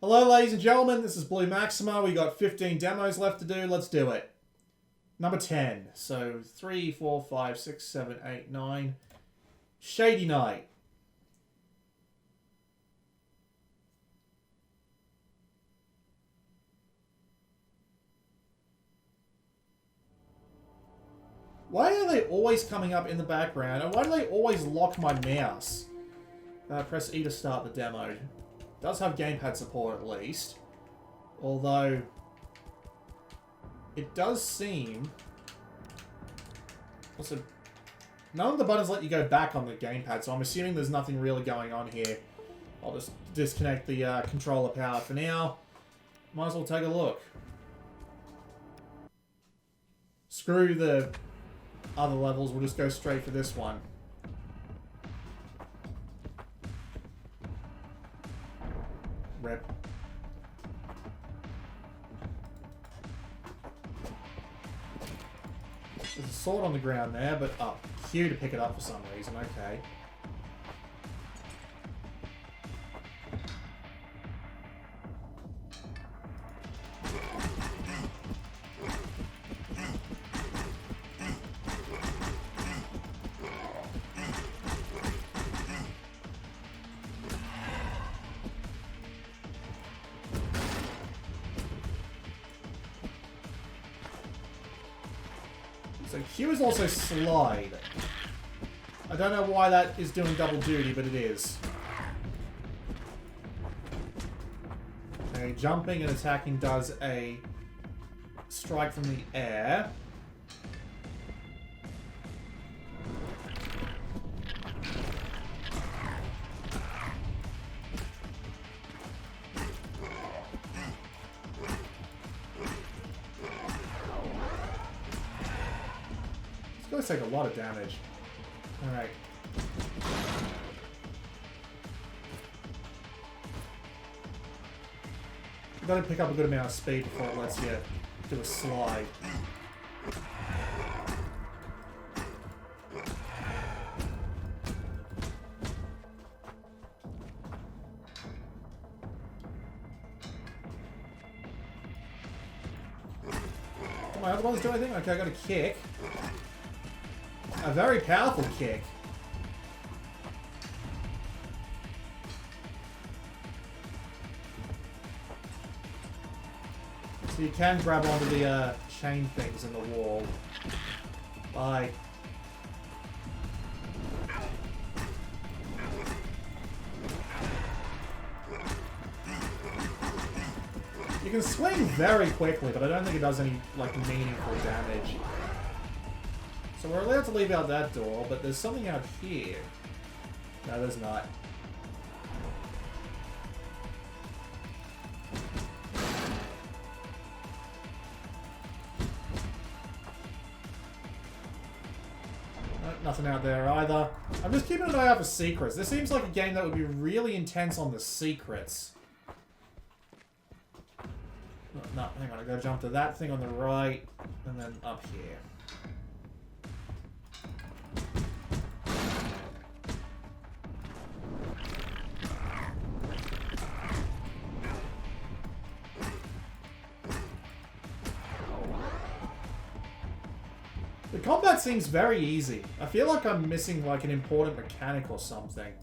Hello, ladies and gentlemen. This is Blue Maxima. We got 15 demos left to do. Let's do it. Number 10. So 3, 4, 5, 6, 7, 8, 9. Shady Knight. Why are they always coming up in the background? And why do they always lock my mouse? Press E to start the demo. It does have gamepad support at least. Although, it does seem... Also, none of the buttons let you go back on the gamepad, so I'm assuming there's nothing really going on here. I'll just disconnect the controller power for now. Might as well take a look. Screw the other levels, we'll just go straight for this one. Rip. There's a sword on the ground there, but Q to pick it up for some reason, okay. So Q is also slide. I don't know why that is doing double duty, but it is. Okay, jumping and attacking does a strike from the air. It's going to take a lot of damage. Alright. You've got to pick up a good amount of speed before it lets you do a slide. Do my other ones do anything? Okay, I got a kick. A very powerful kick. So you can grab onto the chain things in the wall. Bye. You can swing very quickly, but I don't think it does any like meaningful damage. So we're allowed to leave out that door, but there's something out here. No, there's not. Nothing out there either. I'm just keeping an eye out for secrets. This seems like a game that would be really intense on the secrets. No, hang on. I gotta jump to that thing on the right, and then up here. The combat seems very easy. I feel like I'm missing like an important mechanic or something.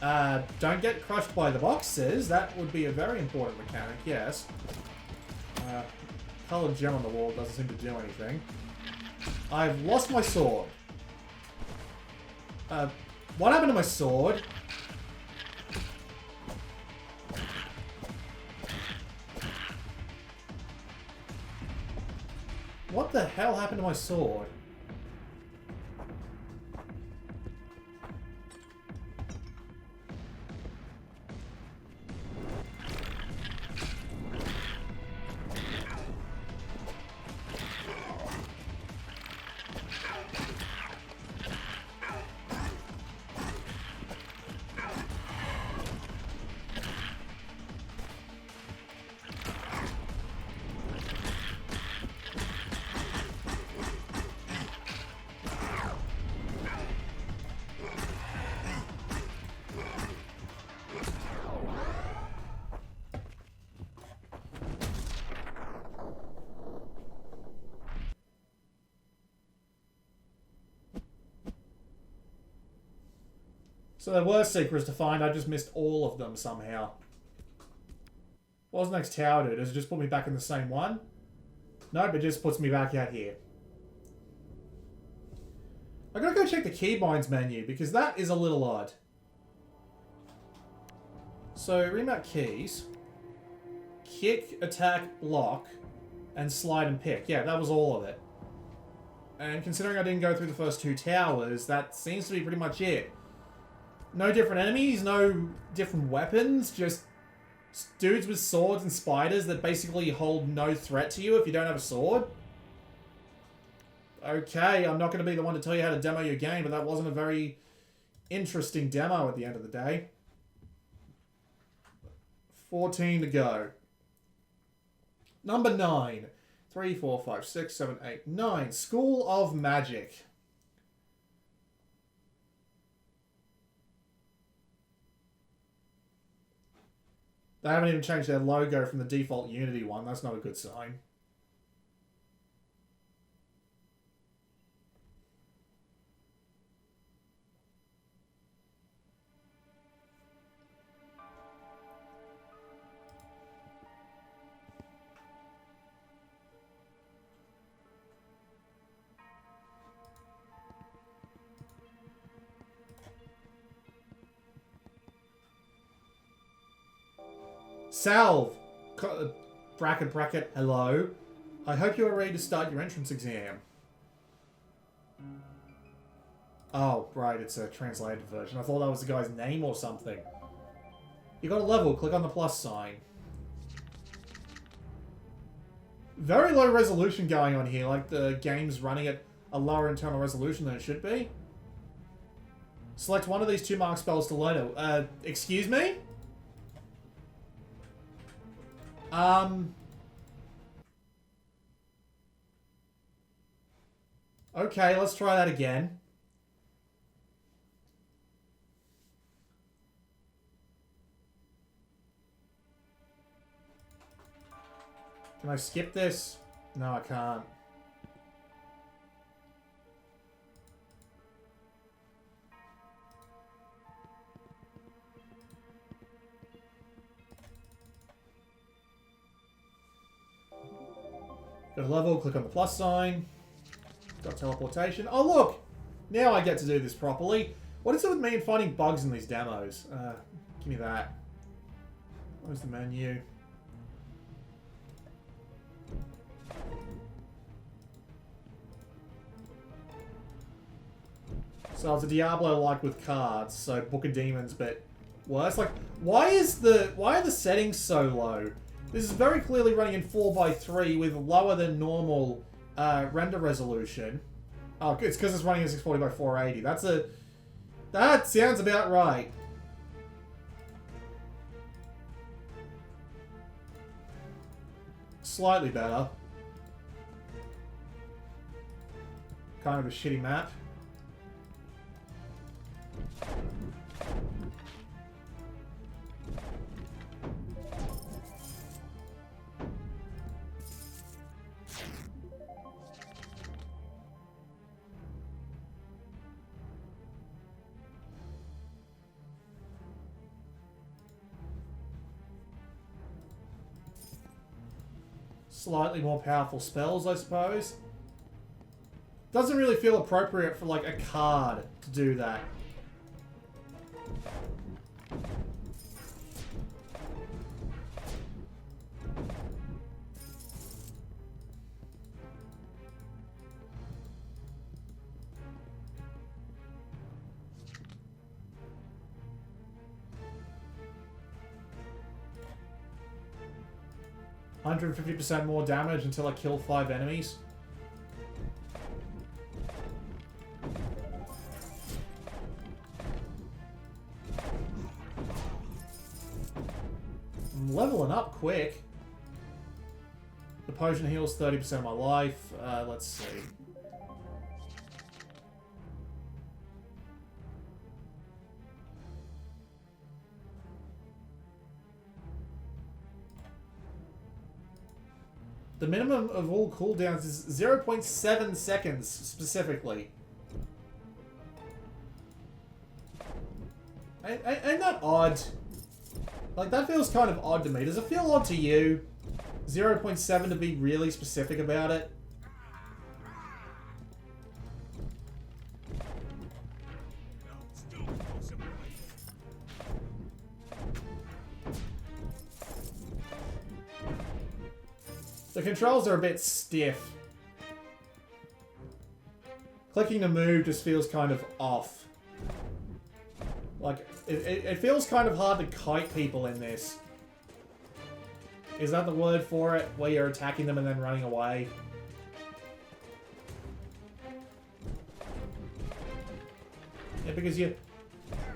Don't get crushed by the boxes. That would be a very important mechanic, yes. Colored gem on the wall doesn't seem to do anything. I've lost my sword. What happened to my sword? What the hell happened to my sword? So there were secrets to find, I just missed all of them somehow. What's the next tower do? Does it just put me back in the same one? Nope, it just puts me back out here. I gotta go check the keybinds menu, because that is a little odd. So, remap keys. Kick, attack, block, and slide and pick. Yeah, that was all of it. And considering I didn't go through the first 2 towers, that seems to be pretty much it. No different enemies, no different weapons, just dudes with swords and spiders that basically hold no threat to you if you don't have a sword. Okay, I'm not going to be the one to tell you how to demo your game, but that wasn't a very interesting demo at the end of the day. 14 to go. Number 9. 3, 4, 5, 6, 7, 8, 9. School of Magic. They haven't even changed their logo from the default Unity one. That's not a good sign. Salve! Bracket, hello. I hope you are ready to start your entrance exam. Oh, right, it's a translated version. I thought that was the guy's name or something. You got a level, click on the plus sign. Very low resolution going on here, like the game's running at a lower internal resolution than it should be. Select one of these 2 mark spells to learn it. Excuse me? Okay, let's try that again. Can I skip this? No, I can't. Go to level, click on the plus sign. Got teleportation. Oh, look! Now I get to do this properly. What is it with me and finding bugs in these demos? Give me that. Where's the menu? So it's a Diablo-like with cards, so Book of Demons, but worse. Like, why are the settings so low? This is very clearly running in 4:3 with lower than normal render resolution. Oh, it's because it's running in 640x480. That sounds about right. Slightly better. Kind of a shitty map. Slightly more powerful spells, I suppose. Doesn't really feel appropriate for, like, a card to do that. %150% more damage until I kill 5 enemies. I'm leveling up quick. The potion heals 30% of my life. Let's see. The minimum of all cooldowns is 0.7 seconds, specifically. Ain't that odd? Like, that feels kind of odd to me. Does it feel odd to you? 0.7 to be really specific about it? The controls are a bit stiff. Clicking to move just feels kind of off. Like, it feels kind of hard to kite people in this. Is that the word for it? Where you're attacking them and then running away? Yeah, because you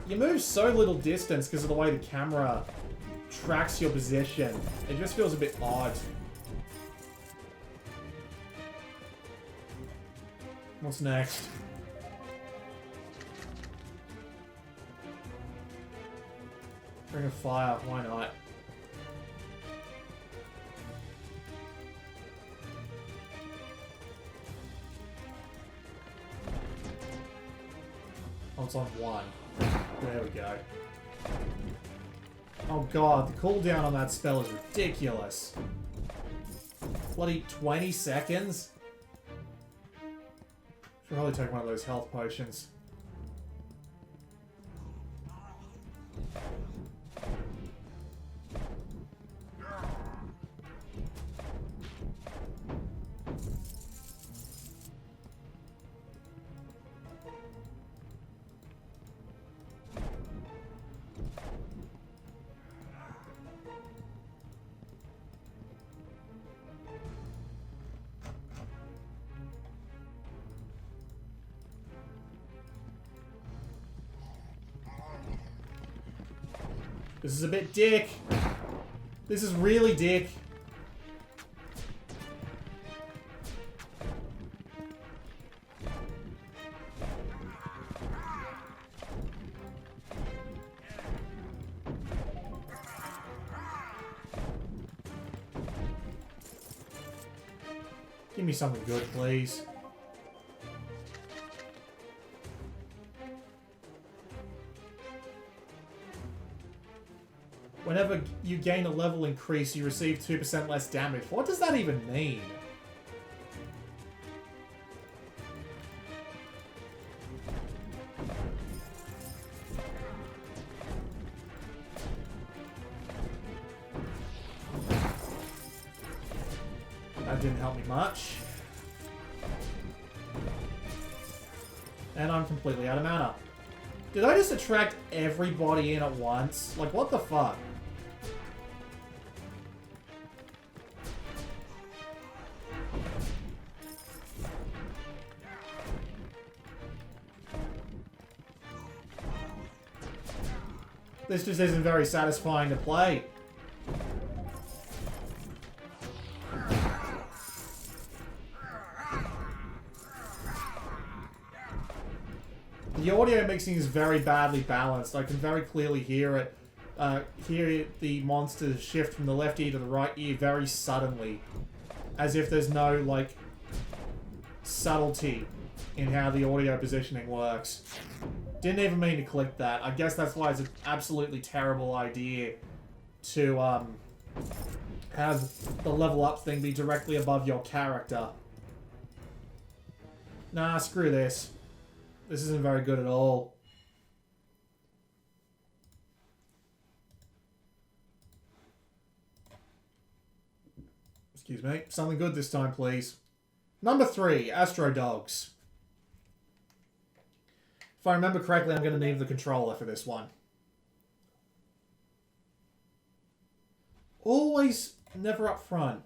move so little distance because of the way the camera tracks your position. It just feels a bit odd. What's next? Ring of Fire, why not? Oh, it's on 1. There we go. Oh god, the cooldown on that spell is ridiculous. Bloody 20 seconds? Should probably take one of those health potions. This is a bit dick. This is really dick. Give me something good, please. Whenever you gain a level increase, you receive 2% less damage. What does that even mean? That didn't help me much. And I'm completely out of mana. Did I just attract everybody in at once? Like, what the fuck? This just isn't very satisfying to play. The audio mixing is very badly balanced. I can very clearly hear it. Hear the monsters shift from the left ear to the right ear very suddenly. As if there's no, like, subtlety in how the audio positioning works. Didn't even mean to click that. I guess that's why it's an absolutely terrible idea to have the level up thing be directly above your character. Nah, screw this. This isn't very good at all. Excuse me. Something good this time, please. Number 3, Astrodogs. If I remember correctly, I'm going to need the controller for this one. Always never up front.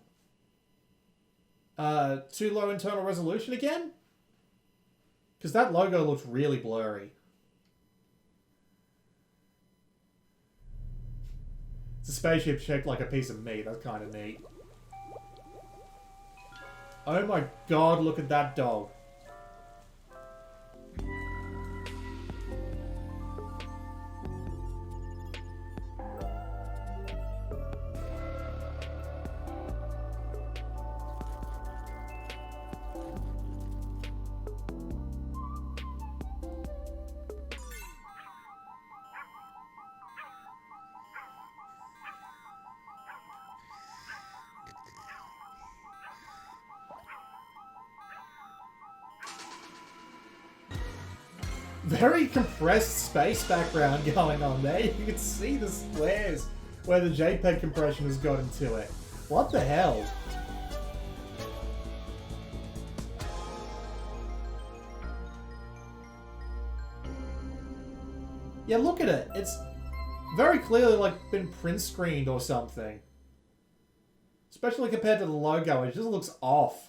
Too low internal resolution again? Because that logo looks really blurry. It's a spaceship shaped like a piece of meat. That's kind of neat. Oh my god, look at that dog. Very compressed space background going on there. You can see the squares where the JPEG compression has got into it. What the hell? Yeah, look at it. It's very clearly like been print screened or something. Especially compared to the logo, it just looks off.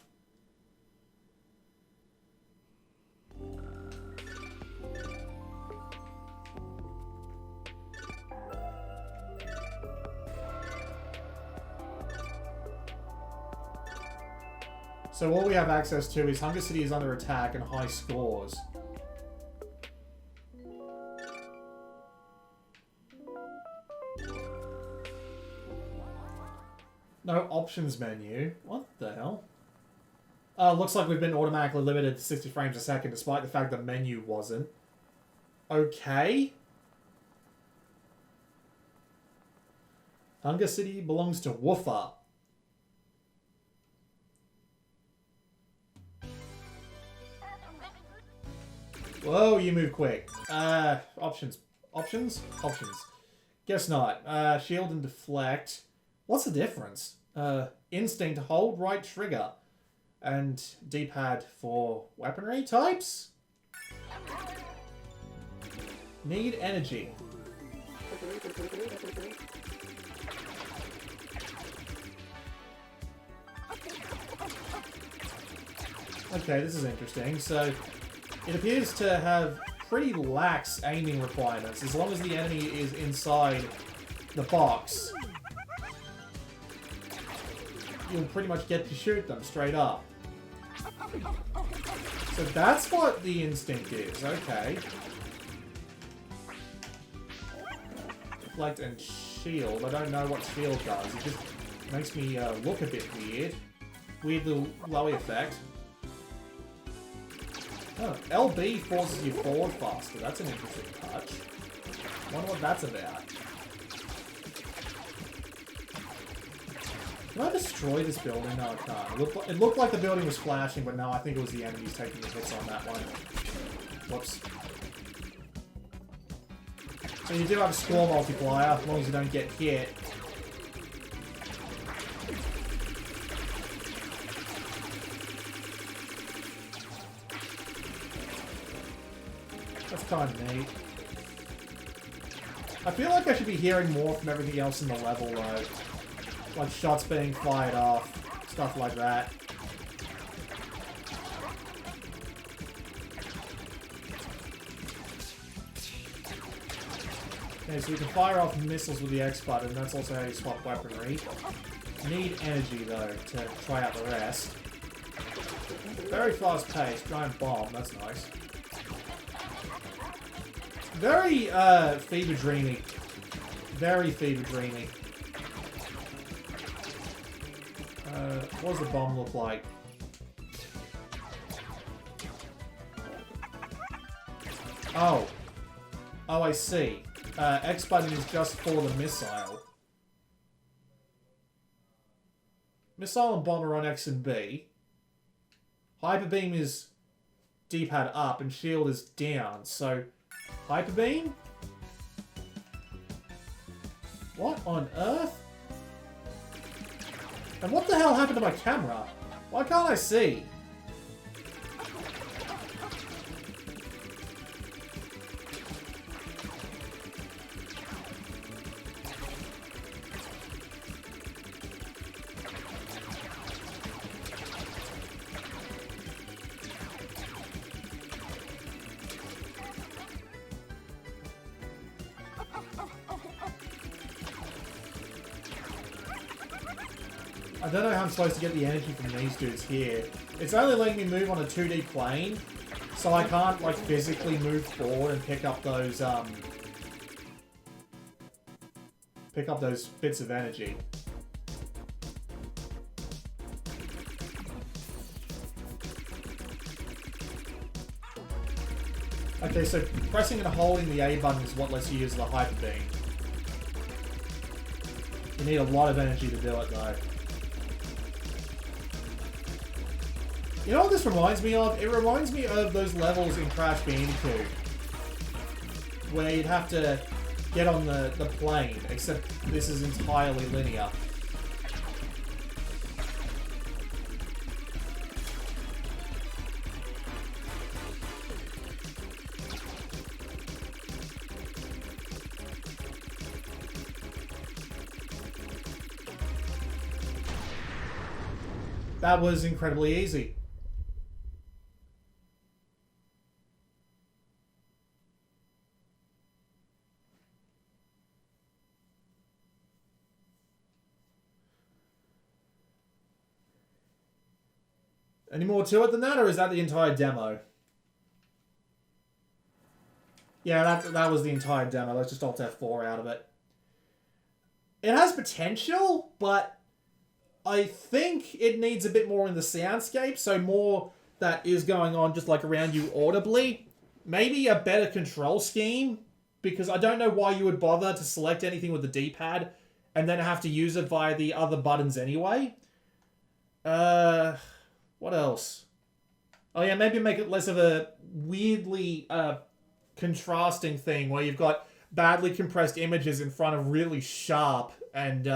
So all we have access to is Hunger City is under attack and high scores. No options menu. What the hell? Looks like we've been automatically limited to 60 frames a second despite the fact the menu wasn't. Okay. Hunger City belongs to Woofer. Whoa, you move quick. Options. Options? Options. Guess not. Shield and deflect. What's the difference? Instinct, hold right trigger. And D-pad for weaponry types? Need energy. Okay, this is interesting. So, it appears to have pretty lax aiming requirements. As long as the enemy is inside the box, you'll pretty much get to shoot them straight up. So that's what the instinct is, okay. Deflect and shield. I don't know what shield does. It just makes me look a bit weird. Weird little glowy effect. Oh, LB forces you forward faster. That's an interesting touch. Wonder what that's about. Can I destroy this building? No, I can't. It looked like the building was flashing, but no, I think it was the enemies taking the hits on that one. Whoops. So you do have a score multiplier, as long as you don't get hit. That's kind of neat. I feel like I should be hearing more from everything else in the level, though. Like shots being fired off, stuff like that. Okay, so we can fire off missiles with the X button. That's also how you swap weaponry. Need energy, though, to try out the rest. Very fast paced. Giant bomb. That's nice. Very, fever dreamy. Very fever dreamy. What does the bomb look like? Oh. Oh, I see. X button is just for the missile. Missile and bomb are on X and B. Hyper beam is D-pad up and shield is down, so... Hyper beam? What on earth? And what the hell happened to my camera? Why can't I see? I don't know how I'm supposed to get the energy from these dudes here. It's only letting me move on a 2D plane, so I can't, like, physically move forward and pick up those bits of energy. Okay, so pressing and holding the A button is what lets you use the hyper beam. You need a lot of energy to do it, though. You know what this reminds me of? It reminds me of those levels in Crash Bandicoot, where you'd have to get on the plane, except this is entirely linear. That was incredibly easy. Any more to it than that, or is that the entire demo? Yeah, that was the entire demo. Let's just Alt F4 out of it. It has potential, but I think it needs a bit more in the soundscape, so more that is going on just like around you audibly. Maybe a better control scheme, because I don't know why you would bother to select anything with the D-pad and then have to use it via the other buttons anyway. What else? Oh yeah, maybe make it less of a weirdly contrasting thing where you've got badly compressed images in front of really sharp and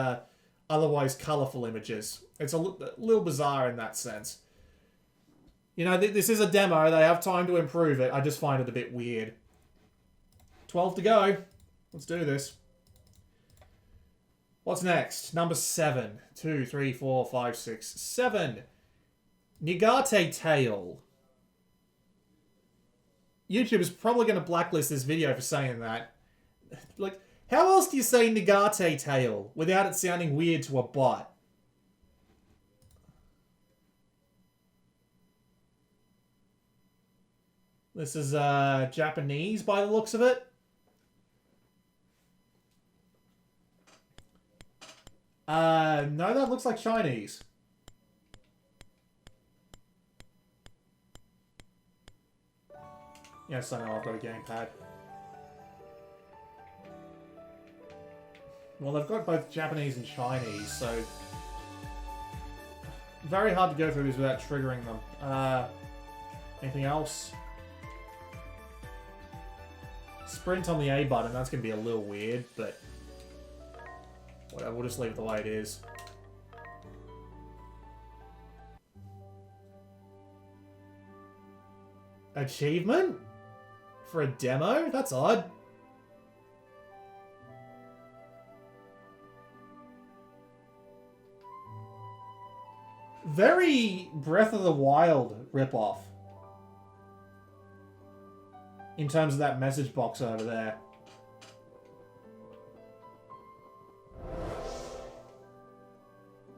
otherwise colourful images. It's a little bizarre in that sense. You know, this is a demo. They have time to improve it. I just find it a bit weird. 12 to go. Let's do this. What's next? Number 7. 2, 3, 4, 5, 6, 7. Nigate Tale. YouTube is probably going to blacklist this video for saying that. Like, how else do you say Nigate Tale without it sounding weird to a bot? This is Japanese by the looks of it. No, that looks like Chinese. Yes, I know, I've got a gamepad. Well, they've got both Japanese and Chinese, so... very hard to go through these without triggering them. Anything else? Sprint on the A button, that's going to be a little weird, but... whatever, we'll just leave it the way it is. Achievement? For a demo? That's odd. Very Breath of the Wild ripoff. In terms of that message box over there.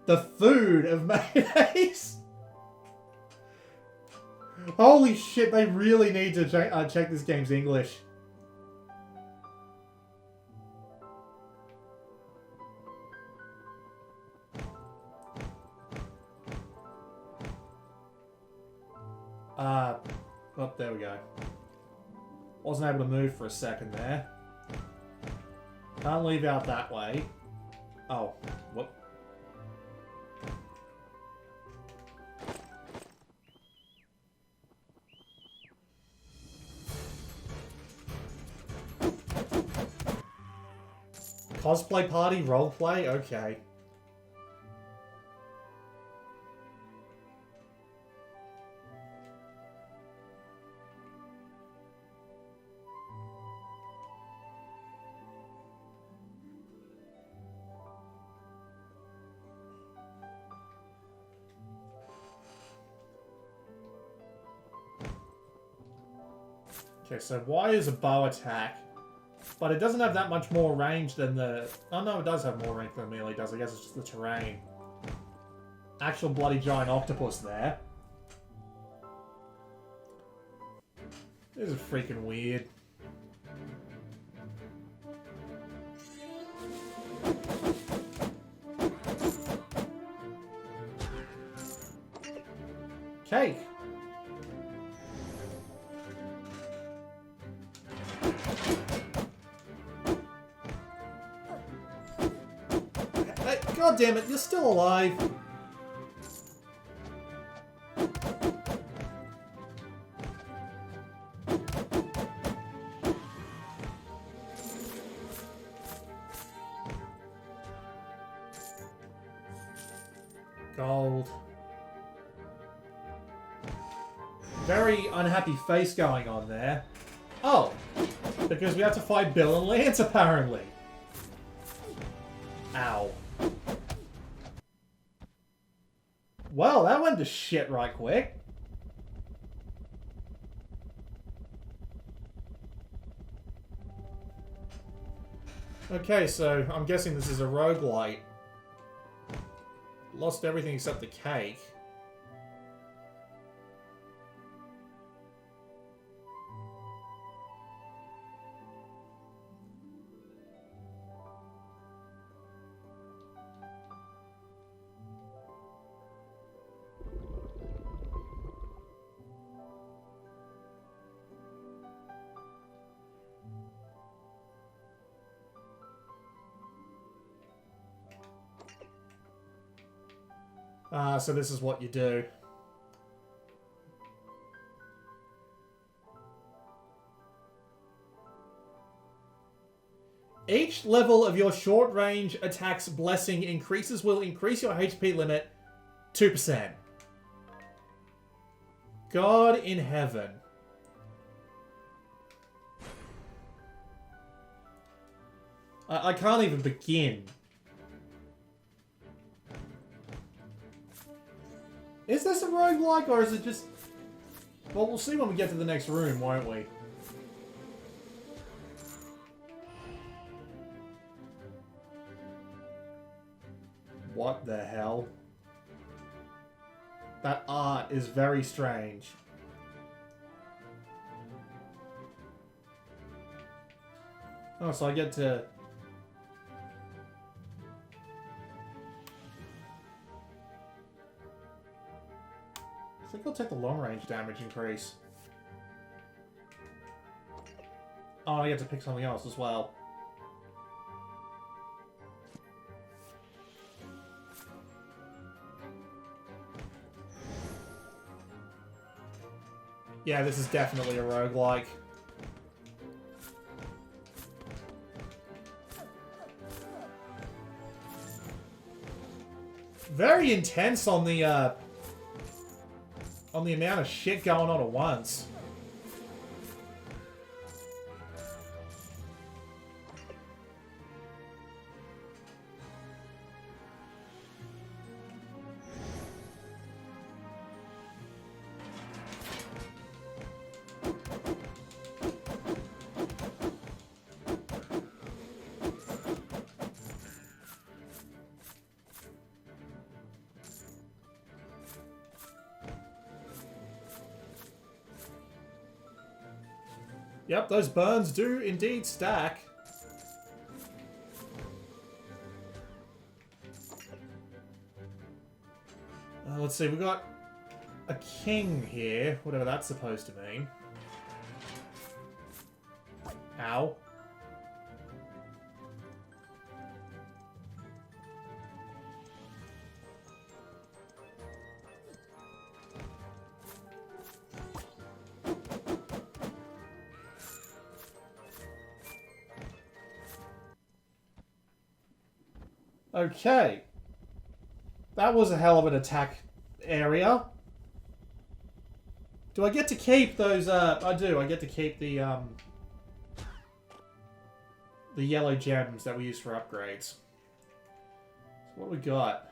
The food of mayonnaise. Holy shit, they really need to check this game's English. Oh, there we go. Wasn't able to move for a second there. Can't leave out that way. Oh, whoop. Cosplay party, roleplay? Okay. Okay, so Y is a bow attack. But it doesn't have that much more range than the... oh no, it does have more range than melee does. I guess it's just the terrain. Actual bloody giant octopus there. This is freaking weird. Cake. God damn it, you're still alive. Gold. Very unhappy face going on there. Oh, because we have to fight Bill and Lance, apparently. Ow. Well, that went to shit right quick. Okay, so I'm guessing this is a roguelite. Lost everything except the cake. So this is what you do. Each level of your short-range attack's blessing increases will increase your HP limit 2%. God in heaven. I can't even begin. Is this a roguelike, or is it just... Well, we'll see when we get to the next room, won't we? What the hell? That art is very strange. Oh, so I get to... I think I'll take the long-range damage increase. Oh, I get to pick something else as well. Yeah, this is definitely a roguelike. Very intense on the amount of shit going on at once. Yep, those burns do indeed stack. Let's see, we've got a king here, whatever that's supposed to mean. Ow. Okay. That was a hell of an attack area. Do I get to keep those, I do, I get to keep the yellow gems that we use for upgrades. So what we got?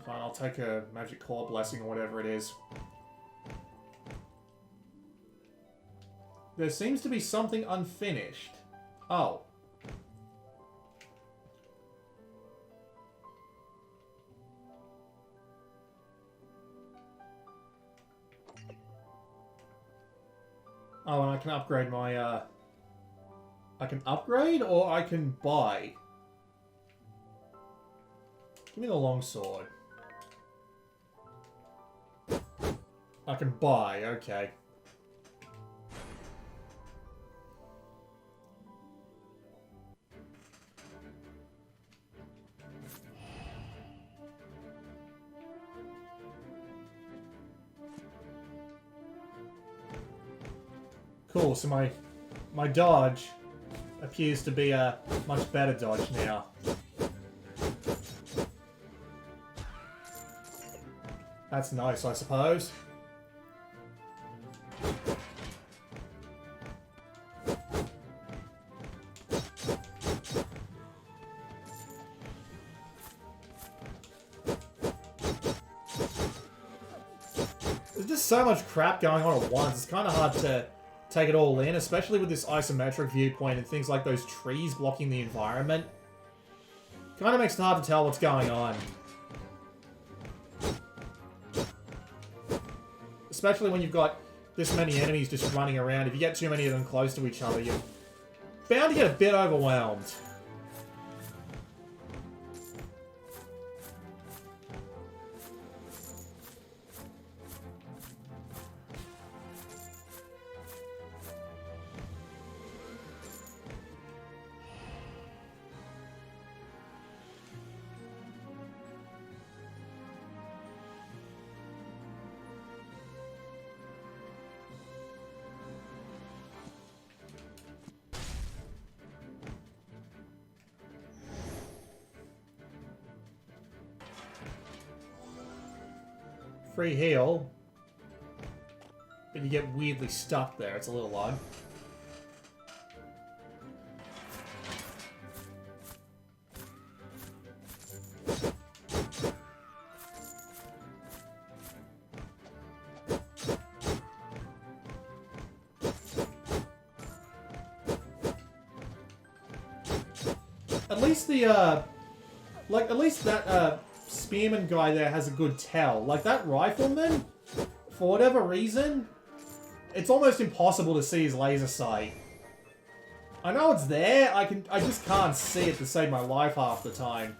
Fine, I'll take a magic core blessing or whatever it is. There seems to be something unfinished. Oh. Oh, and I can upgrade my, I can upgrade or I can buy. Give me the longsword. I can buy, okay. Cool, so my dodge appears to be a much better dodge now. That's nice, I suppose. There's just so much crap going on at once. It's kind of hard to take it all in, especially with this isometric viewpoint and things like those trees blocking the environment. Kind of makes it hard to tell what's going on. Especially when you've got this many enemies just running around. If you get too many of them close to each other, you're bound to get a bit overwhelmed. Free heal, but you get weirdly stuck there. It's a little odd. At least the at least that spearman guy there has a good tell. Like, that rifleman, for whatever reason, it's almost impossible to see his laser sight. I know it's there, I just can't see it to save my life half the time.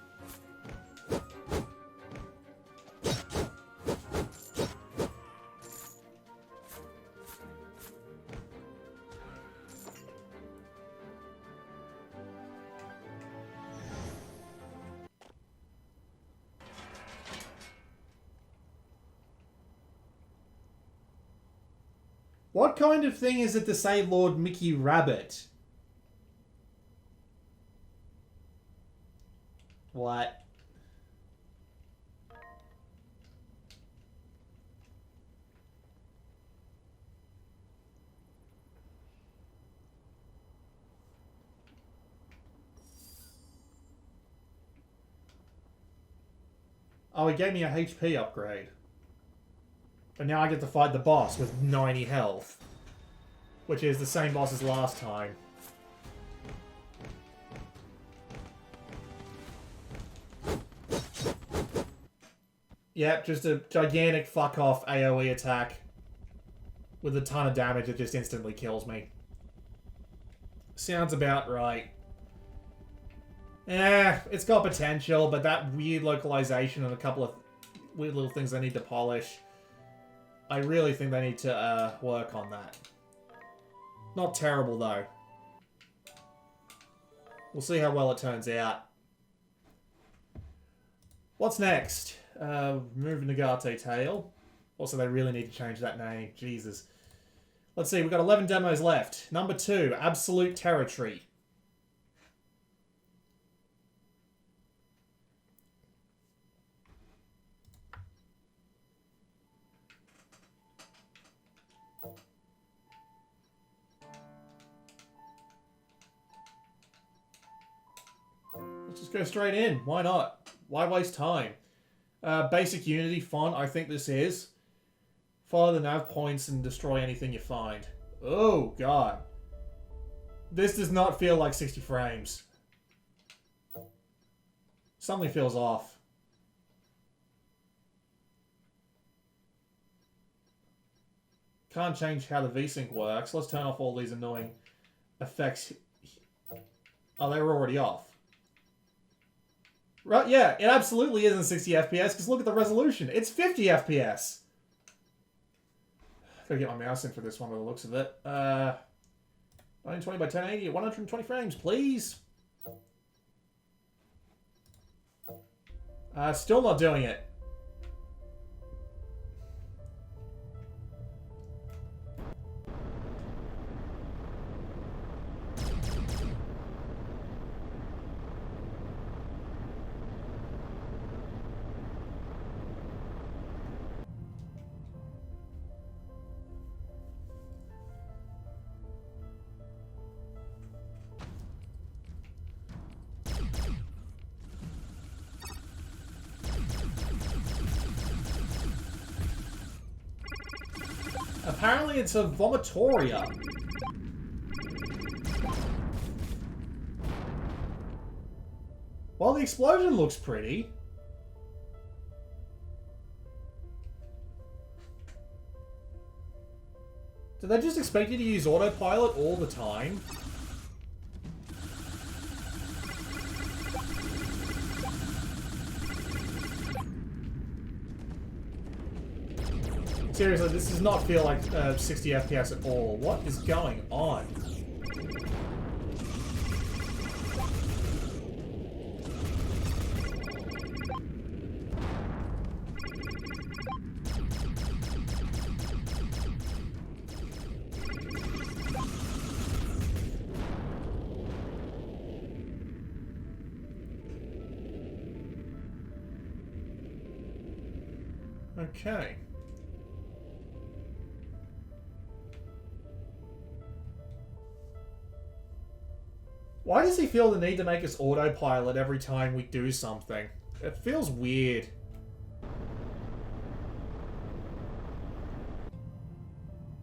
What kind of thing is it to say Lord Mickey Rabbit? What? Oh, it gave me a HP upgrade. But now I get to fight the boss with 90 health. Which is the same boss as last time. Yep, just a gigantic fuck-off AoE attack. With a ton of damage that just instantly kills me. Sounds about right. It's got potential, but that weird localization and a couple of weird little things I need to polish. I really think they need to work on that. Not terrible, though. We'll see how well it turns out. What's next? Remove Nigate Tale. Also, they really need to change that name. Jesus. Let's see, we've got 11 demos left. Number 2, Absolute Territory. Just go straight in. Why not? Why waste time? Basic Unity font, I think this is. Follow the nav points and destroy anything you find. Oh, God. This does not feel like 60 frames. Something feels off. Can't change how the VSync works. Let's turn off all these annoying effects. Oh, they were already off. Right, yeah, it absolutely isn't 60 FPS, because look at the resolution. It's 50 FPS. Gotta get my mouse in for this one by the looks of it. 920 by 1080 at 120 frames, please. Still not doing it. Apparently it's a vomitoria. Well, the explosion looks pretty. Do they just expect you to use autopilot all the time? Seriously, this does not feel like 60 FPS at all. What is going on? Okay. Why does he feel the need to make us autopilot every time we do something? It feels weird.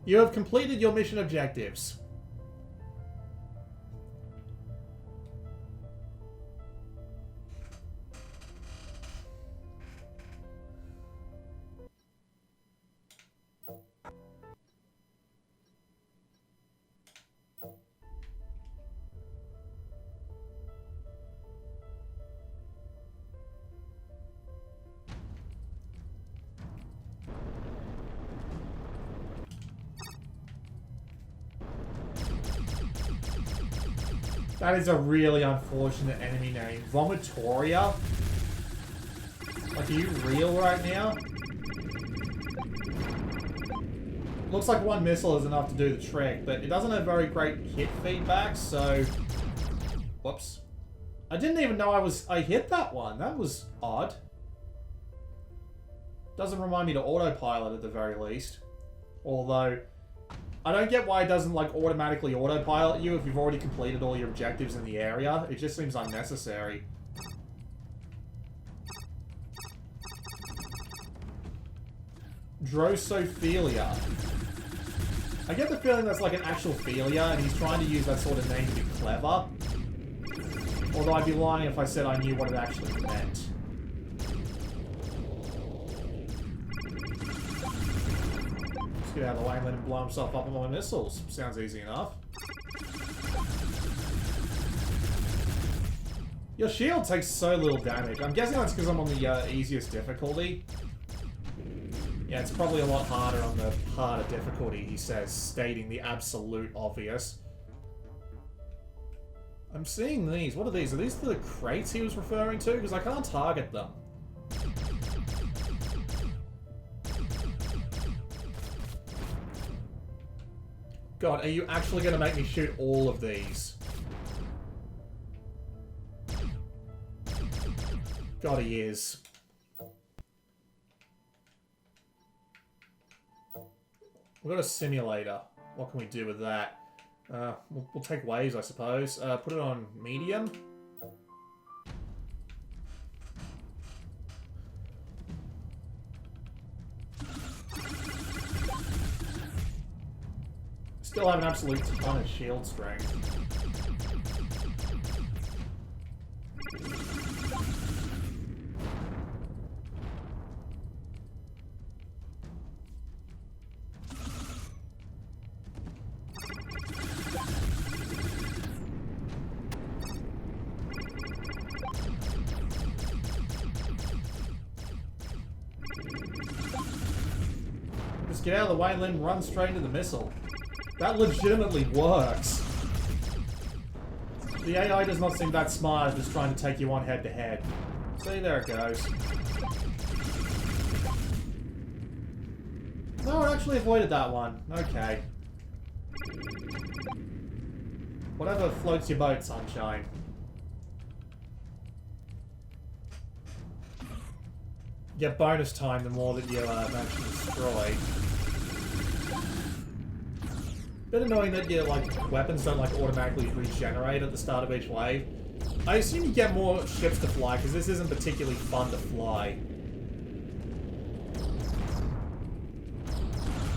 You have completed your mission objectives. That is a really unfortunate enemy name. Vomitoria? Like, are you real right now? Looks like one missile is enough to do the trick, but it doesn't have very great hit feedback, so... Whoops. I didn't even know I hit that one. That was odd. Doesn't remind me to autopilot at the very least. Although... I don't get why it doesn't, like, automatically autopilot you if you've already completed all your objectives in the area. It just seems unnecessary. Drosophila. I get the feeling that's like an actual philia, and he's trying to use that sort of name to be clever. Although I'd be lying if I said I knew what it actually meant. Get out of the way and let him blow himself up with my missiles. Sounds easy enough. Your shield takes so little damage. I'm guessing that's because I'm on the easiest difficulty. Yeah, it's probably a lot harder on the harder difficulty, he says, stating the absolute obvious. I'm seeing these. What are these? Are these the crates he was referring to? Because I can't target them. God, are you actually going to make me shoot all of these? God, he is. We've got a simulator. What can we do with that? We'll take waves, I suppose. Put it on medium. Still have an absolute ton of shield strength. Just get out of the way and then run straight into the missile. That legitimately works. The AI does not seem that smart, just trying to take you on head-to-head. See, there it goes. No, it actually avoided that one. Okay. Whatever floats your boat, sunshine. You get bonus time the more that you manage to destroy. Bit annoying that your weapons don't automatically regenerate at the start of each wave. I assume you get more ships to fly because this isn't particularly fun to fly.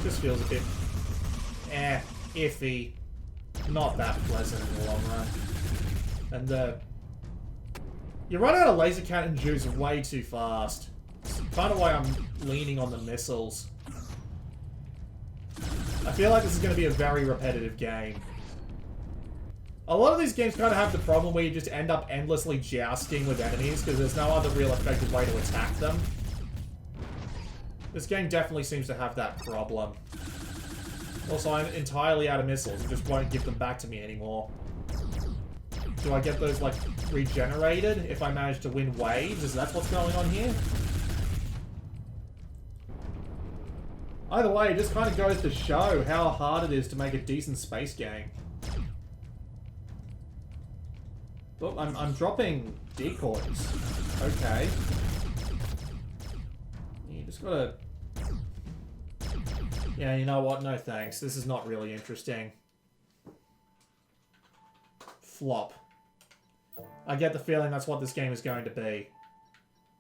Just feels a bit... iffy. Not that pleasant in the long run. And, you run out of laser cannon juice way too fast. It's kind of why I'm leaning on the missiles. I feel like this is going to be a very repetitive game. A lot of these games kind of have the problem where you just end up endlessly jousting with enemies because there's no other real effective way to attack them. This game definitely seems to have that problem. Also, I'm entirely out of missiles. It just won't give them back to me anymore. Do I get those, like, regenerated if I manage to win waves? Is that what's going on here? Either way, it just kind of goes to show how hard it is to make a decent space game. Oh, I'm dropping decoys. Okay. You just gotta... Yeah, you know what? No thanks. This is not really interesting. Flop. I get the feeling that's what this game is going to be.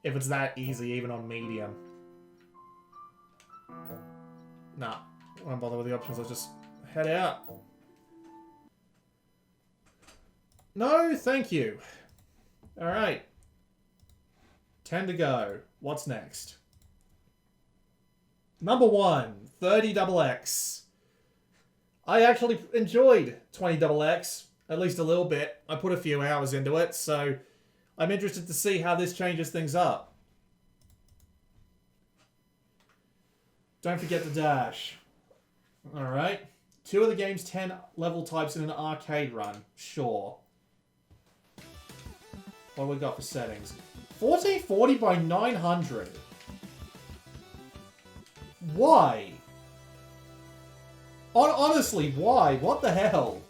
If it's that easy, even on medium. Nah. I won't bother with the options. I'll just head out. No, thank you. Alright. 10 to go. What's next? Number 1, 30XX. I actually enjoyed 20XX, at least a little bit. I put a few hours into it, so I'm interested to see how this changes things up. Don't forget the dash. Alright. 2 of the game's 10 level types in an arcade run. Sure. What do we got for settings? 1440 by 900. Why? Honestly, why? What the hell?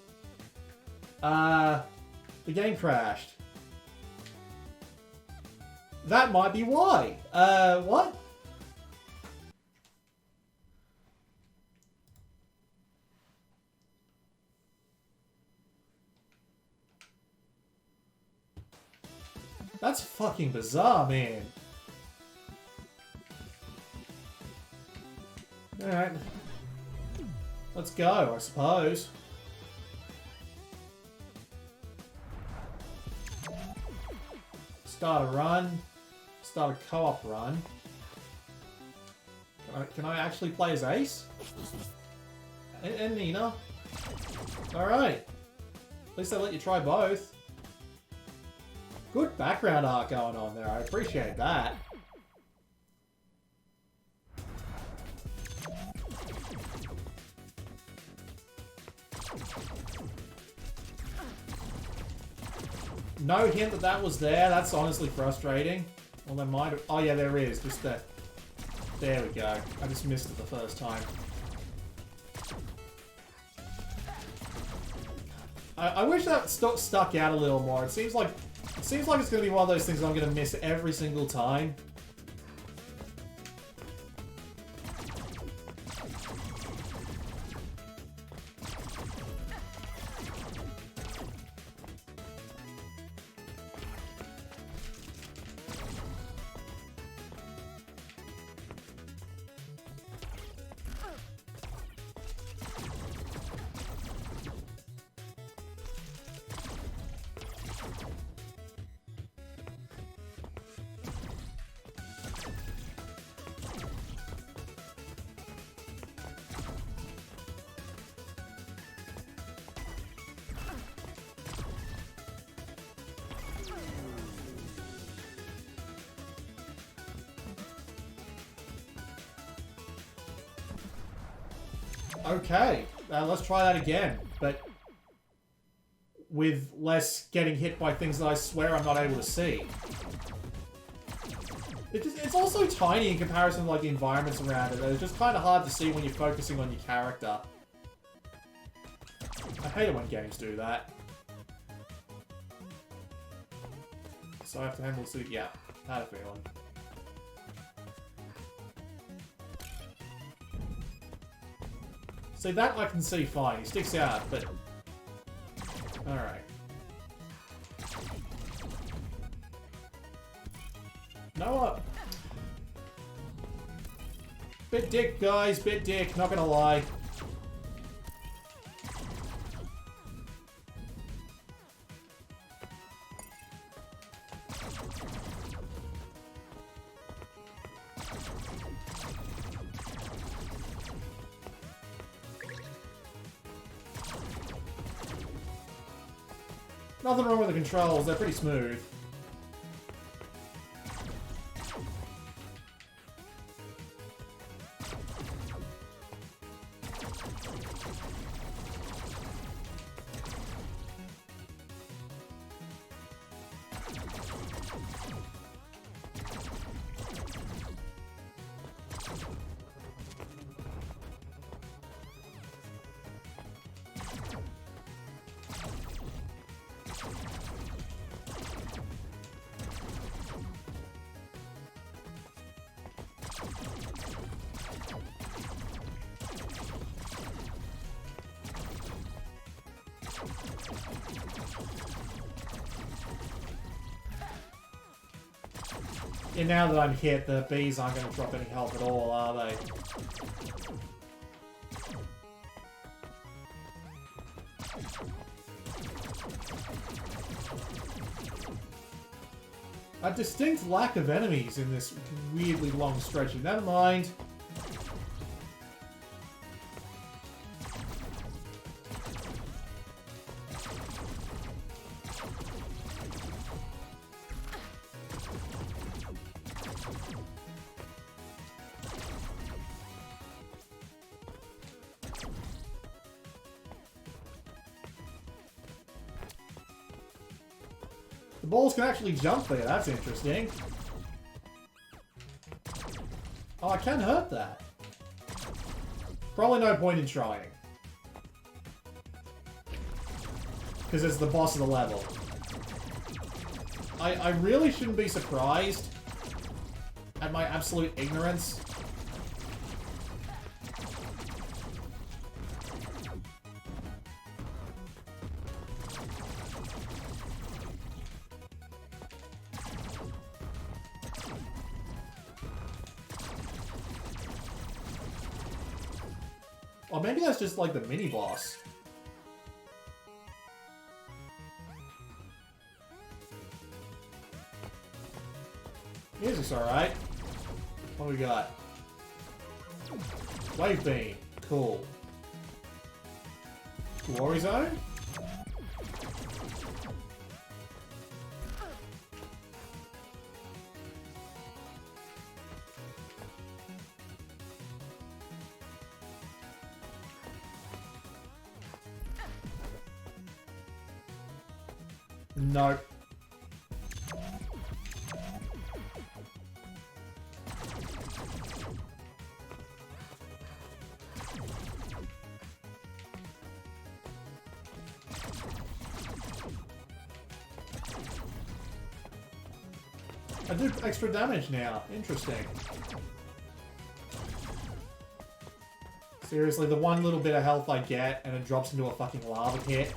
The game crashed. That might be why. What? That's fucking bizarre, man. Alright. Let's go, I suppose. Start a run. Start a co-op run. Can I actually play as Ace? And Nina? Alright. At least they let you try both. Good background art going on there. I appreciate that. No hint that that was there. That's honestly frustrating. Well, there might have... Oh, yeah, there is. Just there. There we go. I just missed it the first time. I wish that stuck out a little more. It seems like it's going to be one of those things I'm going to miss every single time. Okay, let's try that again, but with less getting hit by things that I swear I'm not able to see. It's also tiny in comparison to like the environments around it. It's just kind of hard to see when you're focusing on your character. I hate it when games do that. So I have to handle the suit. Yeah, had a feeling. See, that I can see fine. He sticks out, but... Alright. No, Bit dick, guys. Bit dick. Not gonna lie. Nothing wrong with the controls. They're pretty smooth. And now that I'm hit, the bees aren't going to drop any health at all, are they? A distinct lack of enemies in this weirdly long stretch. Never mind. The balls can actually jump there, that's interesting. Oh, I can hurt that. Probably no point in trying. Because it's the boss of the level. I really shouldn't be surprised at my absolute ignorance. Or maybe that's just like the mini-boss. Music's alright. What we got? Wave Beam. Cool. Glory Zone? Nope. I do extra damage now. Interesting. Seriously, the one little bit of health I get and it drops into a fucking lava pit.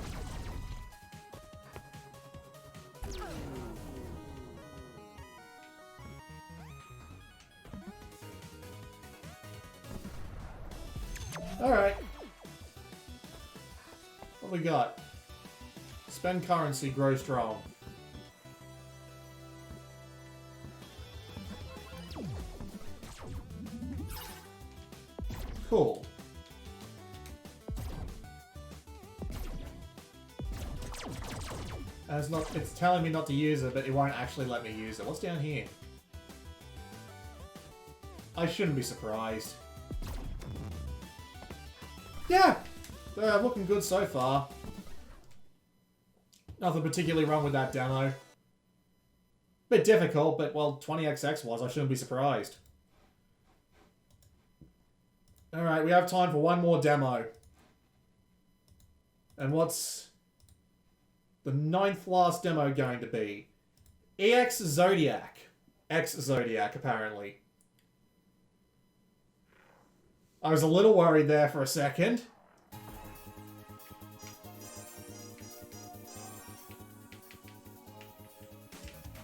Alright. What we got? Spend currency, grow strong. Cool. And it's telling me not to use it, but it won't actually let me use it. What's down here? I shouldn't be surprised. Yeah! They're looking good so far. Nothing particularly wrong with that demo. Bit difficult, but well, 20XX was, I shouldn't be surprised. Alright, we have time for one more demo. And what's the 9th last demo going to be? EX-Zodiac. X-Zodiac, apparently. I was a little worried there for a second.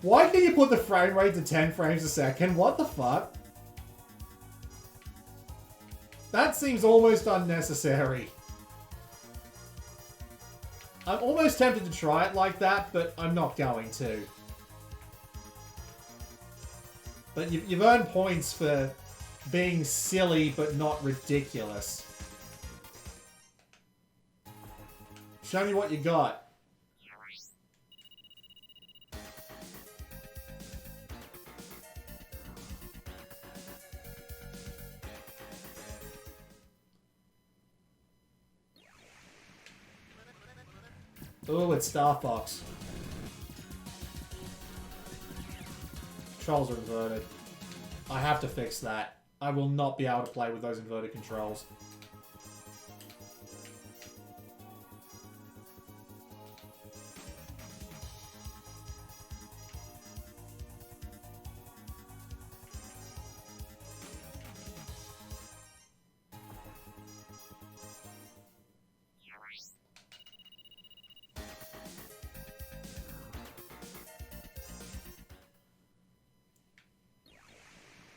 Why can you put the frame rate to 10 frames a second? What the fuck? That seems almost unnecessary. I'm almost tempted to try it like that, but I'm not going to. But you've earned points for being silly but not ridiculous. Show me what you got. Ooh, it's Star Fox. Controls are inverted. I have to fix that. I will not be able to play with those inverted controls.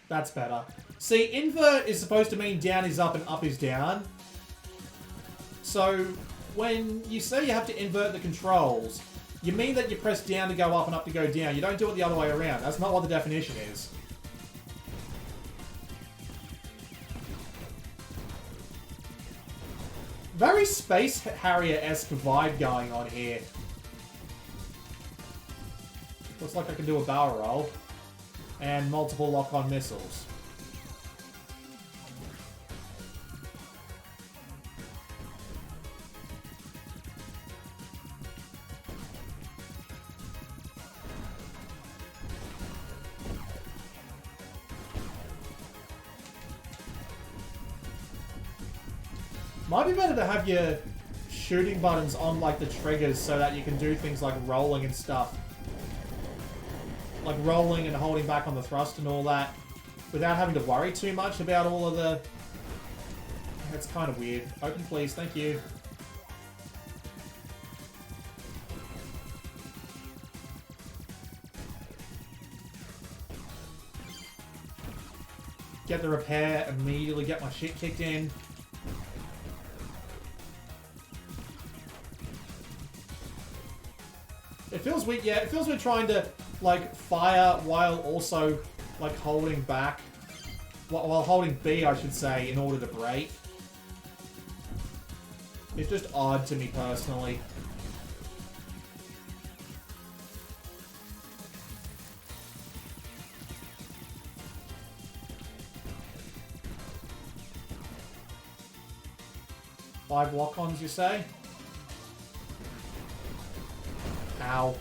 That's better. See, invert is supposed to mean down is up and up is down. So, when you say you have to invert the controls, you mean that you press down to go up and up to go down. You don't do it the other way around. That's not what the definition is. Very Space Harrier-esque vibe going on here. Looks like I can do a barrel roll. And multiple lock-on missiles. Might be better to have your shooting buttons on like the triggers so that you can do things like rolling and stuff. Like rolling and holding back on the thrust and all that without having to worry too much about all of the... That's kind of weird. Open please, thank you. Get the repair, immediately get my shit kicked in. It feels weird, yeah, it feels weird trying to like fire while also like holding back, while holding B I should say, in order to break. It's just odd to me personally. Five lock-ons, you say? Ow.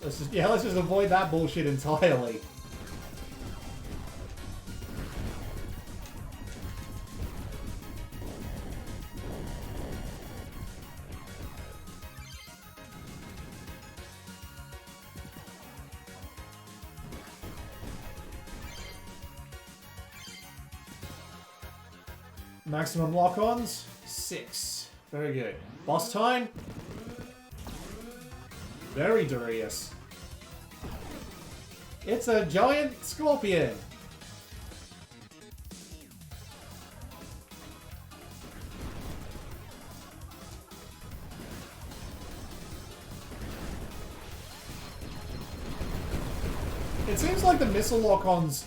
Let's just avoid that bullshit entirely. Maximum lock-ons? 6. Very good. Boss time? Very Darius. It's a giant scorpion. It seems like the missile lock-ons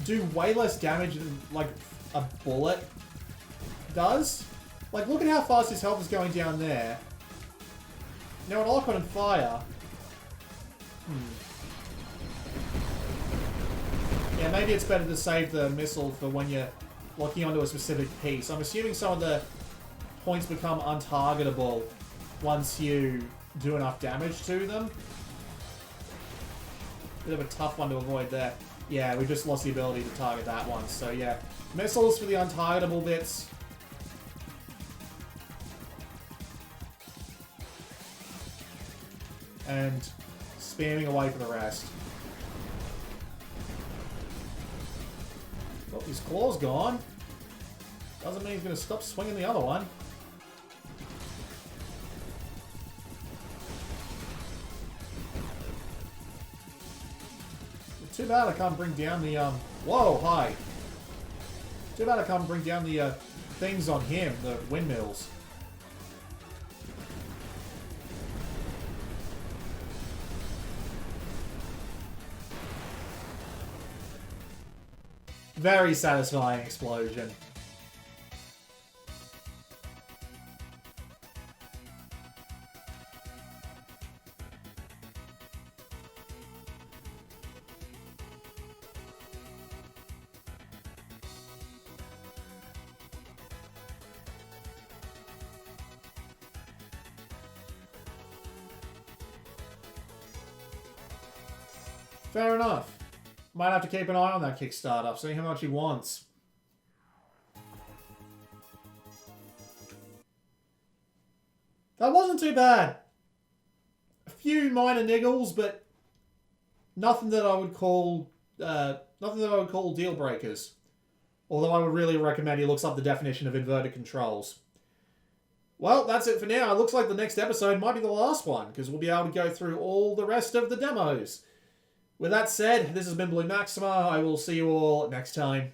do way less damage than, like, a bullet does. Like, look at how fast his health is going down there. Now, an lock-on and fire... Yeah, maybe it's better to save the missile for when you're locking onto a specific piece. I'm assuming some of the points become untargetable once you do enough damage to them. Bit of a tough one to avoid there. Yeah, we just lost the ability to target that one. So yeah, missiles for the untargetable bits. And spamming away for the rest. Oh, his claw's gone. Doesn't mean he's going to stop swinging the other one. Too bad I can't bring down the, Whoa, hi. Too bad I can't bring down the things on him, the windmills. Very satisfying explosion. Fair enough. Might have to keep an eye on that Kickstarter, see how much he wants. That wasn't too bad. A few minor niggles, but nothing that I would call deal breakers. Although I would really recommend he looks up the definition of inverted controls. Well, that's it for now. It looks like the next episode might be the last one, because we'll be able to go through all the rest of the demos. With that said, this has been Blue Maxima. I will see you all next time.